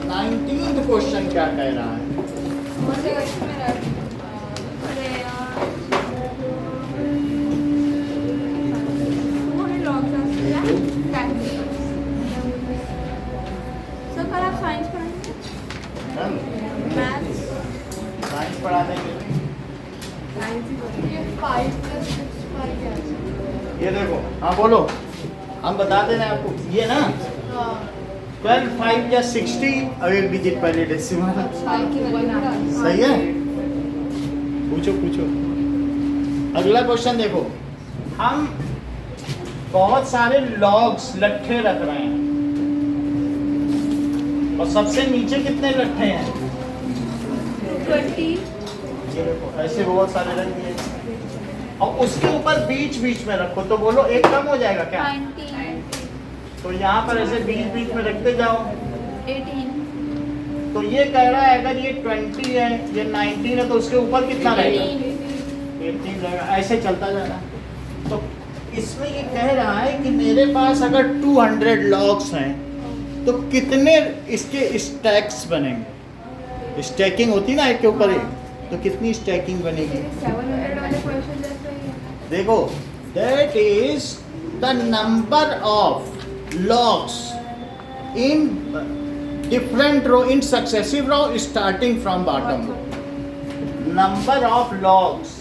19th क्वेश्चन क्या कह रहा है? अरे यार, वो है log क्या? सर कल आप साइंस पढ़ाएंगे? मैथ्स? साइंस पढ़ा देंगे। ये 5 + 6 5 है। ये देखो, हाँ बोलो, हम बता दे रहे हैं आपको, ये ना 12 5 या 60 और एक डिजिट पहले डेसिमल। पाई की वैल्यू सही है, पूछो पूछो। अगला क्वेश्चन देखो, हम बहुत सारे लॉग्स लट्ठे रख रहे हैं और सबसे नीचे कितने लट्ठे हैं? 20। ये देखो ऐसे बहुत सारे रख दिए, और उसके ऊपर बीच बीच में रखो, तो बोलो एक कम हो जाएगा क्या? 19। तो यहाँ पर ऐसे बीच बीच में रखते जाओ। 18। तो ये कह रहा है अगर ये 20 है, ये 19 है, तो उसके ऊपर कितना रहेगा? 18 रहेगा, ऐसे चलता जाना। तो इसमें ये कह रहा है कि मेरे पास अगर 200 लॉग्स हैं तो कितने इसके स्टैक्स बनेंगे? स्टैकिंग होती ना एक के ऊपर एक, तो कितनी स्टैकिंग बनेगी? 700 वाले क्वेश्चन जैसे ही है। देखो, that is the number of logs in different row in successive row starting from bottom row. Number of logs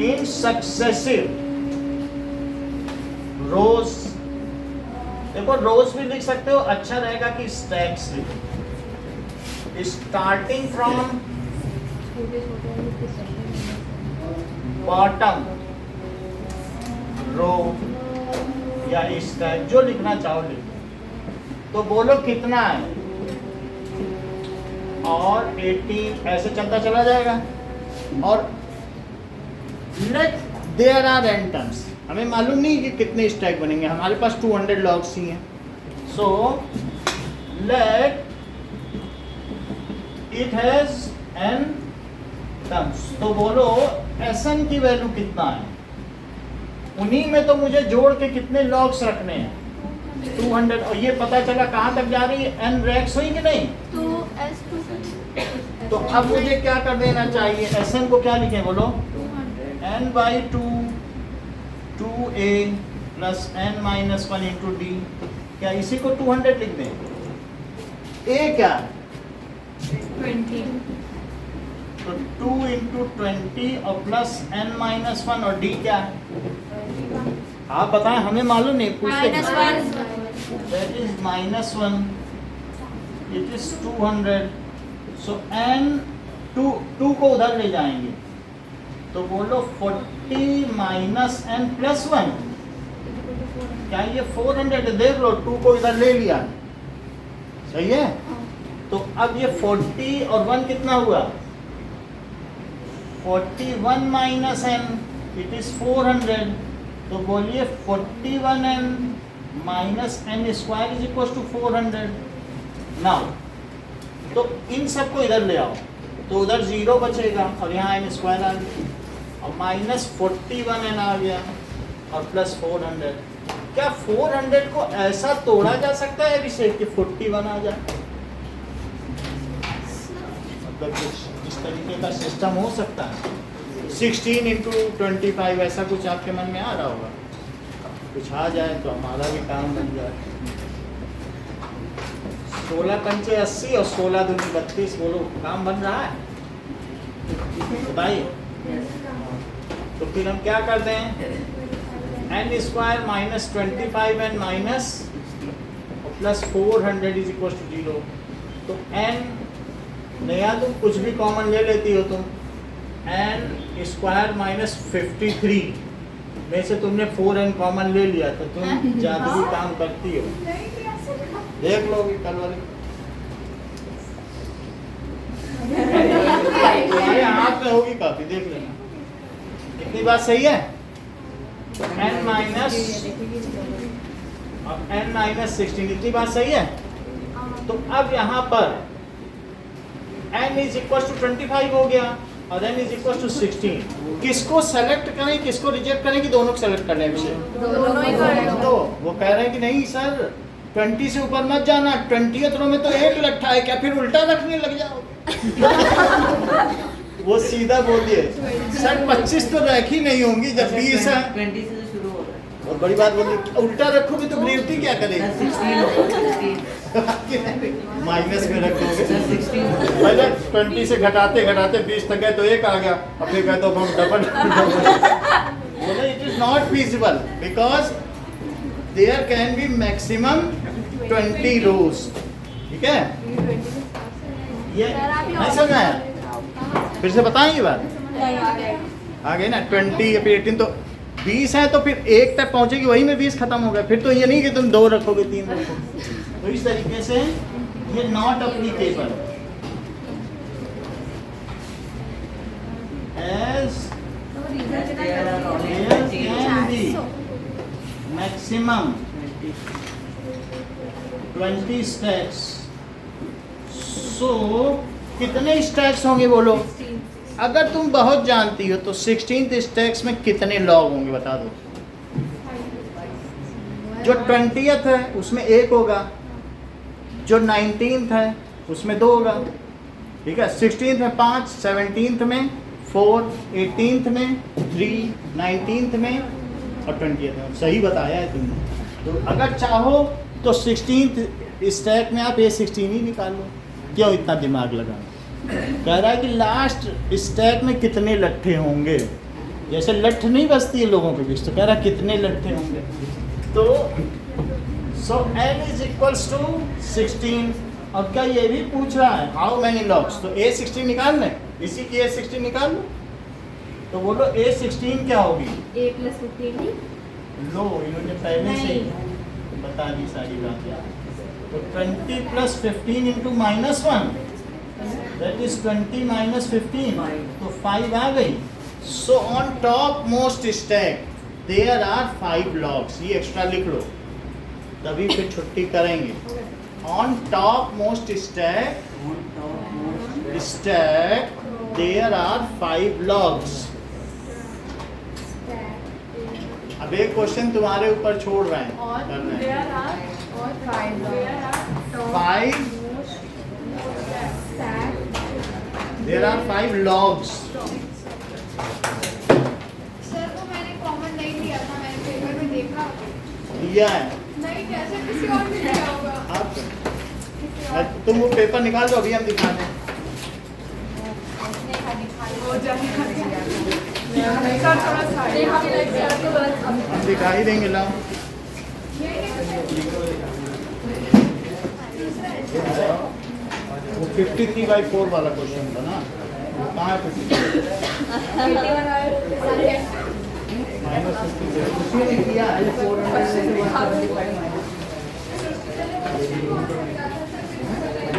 in successive rows. देखो रोज भी लिख सकते हो, अच्छा रहेगा कि स्टैक्स लिखो। स्टार्टिंग फ्रॉम बॉटम रो या स्टैक, जो लिखना चाहो लिखो। तो बोलो कितना है? और 18 ऐसे चलता चला जाएगा। और let there are n terms, हमें मालूम नहीं कि कितने स्टैक बनेंगे, हमारे पास 200 लॉग्स ही हैं। So let it has n terms. तो बोलो Sn की वैल्यू कितना है? उन्हीं में तो मुझे जोड़ के कितने लॉग्स रखने हैं? 200। और ये पता चला कहाँ तक जा रही है? n रैक्स हुई कि नहीं? तो S2। तो अब मुझे क्या कर देना चाहिए? Sn को क्या लिखें बोलो? 200। n/2 2a plus n - 1 into D. क्या इसी को 200 लिख दें? a क्या? 20। तो 2 इंटू 20 और प्लस n - 1 और d क्या है? आप बताएं, हमें मालूम नहीं, पूछते -1। That is -1, it is 200। So n 2 को उधर ले जाएंगे, तो बोलो 40 माइनस n प्लस 1, क्या ये 400 है? देख लो, 2 को इधर ले लिया, सही है। तो अब ये 40 और 1 कितना हुआ? 41 माइनस n, इट इज 400। तो बोलिए 41n minus n square is equal to 400। Now तो इन सबको इधर ले आओ, तो उधर 0 बचेगा और यहाँ n स्क्वायर आ गया, और माइनस 41n आ गया और प्लस 400। क्या 400 को ऐसा तोड़ा जा सकता है अभिषेक कि 41 आ जाए? मतलब इस तरीके का सिस्टम हो सकता है? 16 इंटू 25 ऐसा कुछ आपके मन में आ रहा होगा। कुछ आ जाए तो हमारा भी काम बन जाए। 16 पंचे 80 और 16 दूनी 32, बोलो काम बन रहा है? बताइए। तो फिर हम क्या करते हैं, N square minus 25 N minus plus 400 is equal to 0। तो एन नया तुम कुछ भी कॉमन ले लेती हो तुम, एन स्क्वायर माइनस 53 में से तुमने 4n कॉमन ले लिया तो तुम जादुई काम करती हो। देख लोगे कल वाले तुम्हारे हाथ में होगी काफी, देख लेना। इतनी बात सही है? n माइनस अब n माइनस 16, इतनी बात सही है? तो अब यहाँ पर n इज इक्वल टू 25 हो गया और n इज इक्वल टू 16। किसको सेलेक्ट करें, किसको रिजेक्ट करें कि दोनों को सेलेक्ट करने विषय? दोनों ही करें। तो वो कह रहे हैं कि नहीं सर 20 से ऊपर मत जाना, 20th रो में तो एक लट्ठा है, क्या फिर उल्टा रखने लग जाओ? वो सीधा बोल दिए सर 25 तो रखी नहीं होंगी जब 20 है। 20 से शुरू हो रहा है। बहुत बड़ी बात बोली, उल्टा रखोगे तो गिनती क्या करेगी? 16 माइनस में रखोगे। 16 पहले 20 से घटाते घटाते 20 तक गए तो एक आ गया, अब फिर कहते हो हम डबल। बोले it is not feasible because there can be maximum 20 rows. ठीक है, ये नहीं समझ में आया? फिर से बताएं ये बात। आ गई ना 20 या फिर 18, तो 20 है तो फिर एक तक पहुंचेगी, वही में 20 खत्म हो गया। फिर तो ये नहीं कि तुम 2 रखोगे 3 रखोगे। तो इस तरीके से ये not applicable as can be maximum 20 stacks. So कितने स्टैक्स होंगे बोलो? अगर तुम बहुत जानती हो तो 16th स्टैक्स में कितने लॉग होंगे बता दो। जो 20th है उसमें 1 होगा, जो 19th है उसमें 2 होगा। ठीक है, 16th में 5, 17th में 4, 18th में 3, 19th में और 20th में। सही बताया है तुमने। तो अगर चाहो तो 16th स्टैक में आप A16 ही निकाल लो, क्यों इतना दिमाग लगाना? कह रहा है कि लास्ट स्टैक में कितने लट्ठे होंगे, जैसे लट्ठ नहीं बचती है लोगों के बीच, तो कह रहा है कितने लट्ठे होंगे। तो सो n इज इक्वल्स टू 16। अब क्या ये भी पूछ रहा है हाउ मैनी लॉग्स, तो A16 निकाल लें, इसी की A16 निकाल लो। तो बोलो A16 क्या होगी? A + 15 लो इन्होंने पहले से बता दी सारी बात। तो 20 + 15 इंटू -1 दैट इज 20 - 15, तो 5 आ गई। So on top most stack there are 5 logs. ये एक्स्ट्रा लिख लो, तभी फिर छुट्टी करेंगे। On top most stack there are 5 logs. अब एक क्वेश्चन तुम्हारे ऊपर छोड़ रहे हैं, करना है। 5 देयर आर 5 लॉग्स। सर वो मैंने कॉमन नहीं लिया था, मैंने पेपर में देखा। लिया है नहीं, कैसे किसी और ने लिया होगा? आप तुम वो पेपर निकाल दो, अभी हम दिखा दें। हम दिखा ही देंगे, लाओ। वो 53/4 वाला क्वेश्चन था ना, वो कहाँ है? 53 -50 उसी ने किया है। 475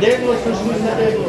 देख लो, सुष्मित से देख लो।